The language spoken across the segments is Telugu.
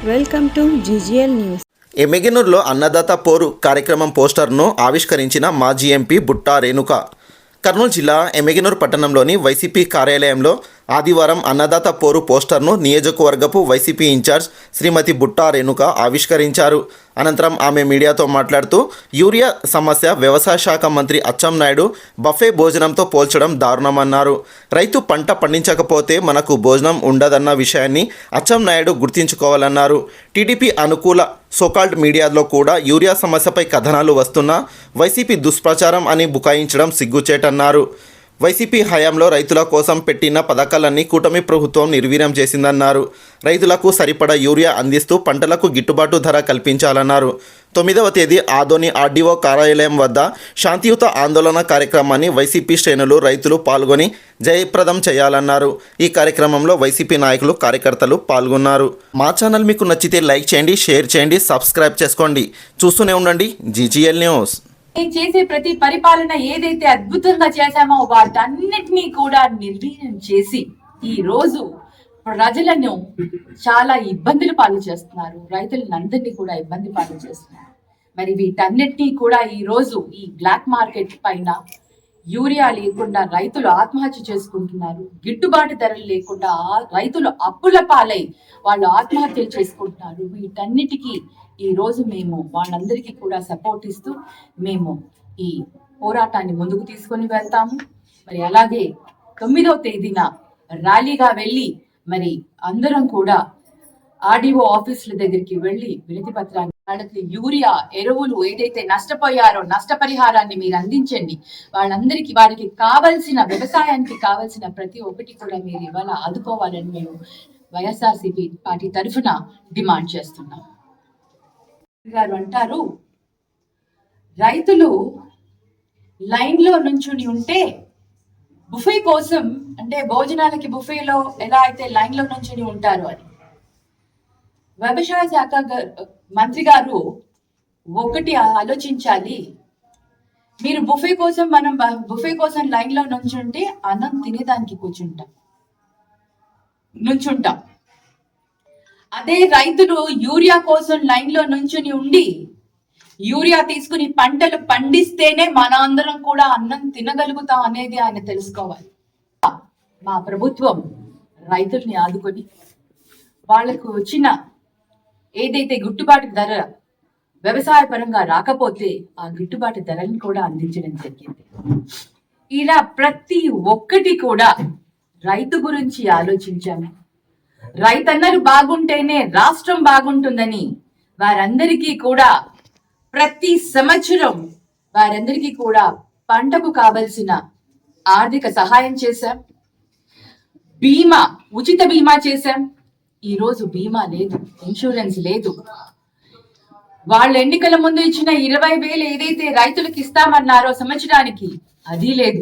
Welcome to GGL news. ఎమ్మెగనూరులో అన్నదాత పోరు కార్యక్రమం పోస్టర్ను ఆవిష్కరించిన మాజీ ఎంపీ బుట్టా రేణుక. కర్నూలు జిల్లా ఎమ్మెగనూరు పట్టణంలోని వైసీపీ కార్యాలయంలో ఆదివారం అన్నదాత పోరు పోస్టర్ను నియోజకవర్గపు వైసీపీ ఇన్ఛార్జ్ శ్రీమతి బుట్టా రేణుక ఆవిష్కరించారు. అనంతరం ఆమె మీడియాతో మాట్లాడుతూ యూరియా సమస్య వ్యవసాయ శాఖ మంత్రి అచ్చెన్నాయుడు బఫే భోజనంతో పోల్చడం దారుణమన్నారు. రైతు పంట పండించకపోతే మనకు భోజనం ఉండదన్న విషయాన్ని అచ్చెన్నాయుడు గుర్తించుకోవాలన్నారు. టీడీపీ అనుకూల సోకాల్డ్ మీడియాలో కూడా యూరియా సమస్యపై కథనాలు వస్తున్నా వైసీపీ దుష్ప్రచారం అని బుకాయించడం సిగ్గుచేటన్నారు. వైసీపీ హయాంలో రైతుల కోసం పెట్టిన పథకాలన్నీ కూటమి ప్రభుత్వం నిర్వీర్యం చేసిందన్నారు. రైతులకు సరిపడా యూరియా అందిస్తూ పంటలకు గిట్టుబాటు ధర కల్పించాలన్నారు. 9వ తేదీ ఆదోని ఆర్డీఓ కార్యాలయం వద్ద శాంతియుత ఆందోళన కార్యక్రమాన్ని వైసీపీ శ్రేణులు రైతులు పాల్గొని జయప్రదం చేయాలన్నారు. ఈ కార్యక్రమంలో వైసీపీ నాయకులు కార్యకర్తలు పాల్గొన్నారు. మా ఛానల్ మీకు నచ్చితే లైక్ చేయండి, షేర్ చేయండి, సబ్స్క్రైబ్ చేసుకోండి. చూస్తూనే ఉండండి జీజీఎల్ న్యూస్. చేసే ప్రతి పరిపాలన ఏదైతే అద్భుతంగా చేశామో వాటన్నిటినీ కూడా నిర్వీర్యం చేసి ఈ రోజు ప్రజలను చాలా ఇబ్బందులు పాలు చేస్తున్నారు. రైతులందరినీ కూడా ఇబ్బంది పాలు చేస్తున్నారు. మరి వీటన్నిటినీ కూడా ఈ రోజు ఈ బ్లాక్ మార్కెట్ పైన యూరియా లేకుండా రైతులు ఆత్మహత్య చేసుకుంటున్నారు. గిట్టుబాటు ధరలు లేకుండా రైతులు అప్పుల పాలై వాళ్ళు ఆత్మహత్యలు చేసుకుంటున్నారు. వీటన్నిటికీ ఈ రోజు మేము వాళ్ళందరికీ కూడా సపోర్ట్ ఇస్తూ మేము ఈ పోరాటాన్ని ముందుకు తీసుకొని వెళ్తాము. మరి అలాగే 9వ తేదీన ర్యాలీగా వెళ్ళి మరి అందరం కూడా ఆర్డీఓ ఆఫీసుల దగ్గరికి వెళ్ళి వినతి పత్రాన్ని వాళ్ళకి యూరియా ఎరువులు ఏదైతే నష్టపోయారో నష్టపరిహారాన్ని మీరు అందించండి. వాళ్ళందరికీ వారికి కావలసిన వ్యవసాయానికి కావలసిన ప్రతి ఒక్కటి కూడా మీరు ఇవాళ ఆదుకోవాలని మేము వైఎస్ఆర్సీపీ పార్టీ తరఫున డిమాండ్ చేస్తున్నాం. గారు అంటారు, రైతులు లైన్ లో నుంచుని ఉంటే బుఫే కోసం అంటే భోజనాలకి బుఫేలో ఎలా అయితే లైన్ లో నుంచుని ఉంటారు అని. వ్యవసాయ శాఖ మంత్రి గారు ఒకటి ఆలోచించాలి. మీరు బుఫే కోసం లైన్ లో నుంచుంటే అన్నం తినేదానికి నుంచుంటాం. అదే రైతులు యూరియా కోసం లైన్ లో నుంచుని ఉండి యూరియా తీసుకుని పంటలు పండిస్తేనే మన అందరం కూడా అన్నం తినగలుగుతాం అనేది ఆయన తెలుసుకోవాలి. మా ప్రభుత్వం రైతుల్ని ఆదుకొని వాళ్లకు వచ్చిన ఏదైతే గిట్టుబాటు ధర వ్యవసాయ పరంగా రాకపోతే ఆ గిట్టుబాటు ధరని కూడా అందించడం జరిగింది. ఇలా ప్రతి ఒక్కటి కూడా రైతు గురించి ఆలోచించాము. రైతన్నలు బాగుంటేనే రాష్ట్రం బాగుంటుందని వారందరికీ కూడా ప్రతి సంవత్సరం వారందరికీ కూడా పంటకు కావలసిన ఆర్థిక సహాయం చేశాం. ఉచిత బీమా చేశాం. ఈరోజు బీమా లేదు, ఇన్సూరెన్స్ లేదు. వాళ్ళ ఎన్నికల ముందు ఇచ్చిన 20,000 ఏదైతే రైతులకు ఇస్తామన్నారో సంవత్సరానికి అది లేదు.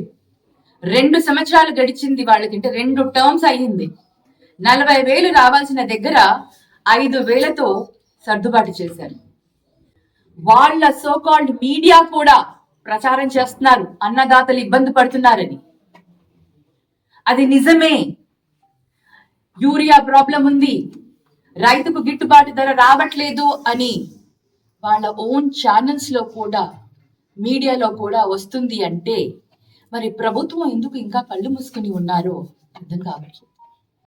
2 సంవత్సరాలు గడిచింది వాళ్ళకి, అంటే 2 టర్మ్స్ అయ్యింది. 40,000 రావాల్సిన దగ్గర 5,000తో సర్దుబాటు చేశారు. వాళ్ళ సోకాల్డ్ మీడియా కూడా ప్రచారం చేస్తున్నారు అన్నదాతలు ఇబ్బంది పడుతున్నారని. అది నిజమే. యూరియా ప్రాబ్లం ఉంది, రైతుకు గిట్టుబాటు ధర రావట్లేదు అని వాళ్ళ ఓన్ ఛానల్స్ లో కూడా మీడియాలో కూడా వస్తుంది అంటే మరి ప్రభుత్వం ఎందుకు ఇంకా కళ్ళు మూసుకుని ఉన్నారో అర్థం కావట్లేదు.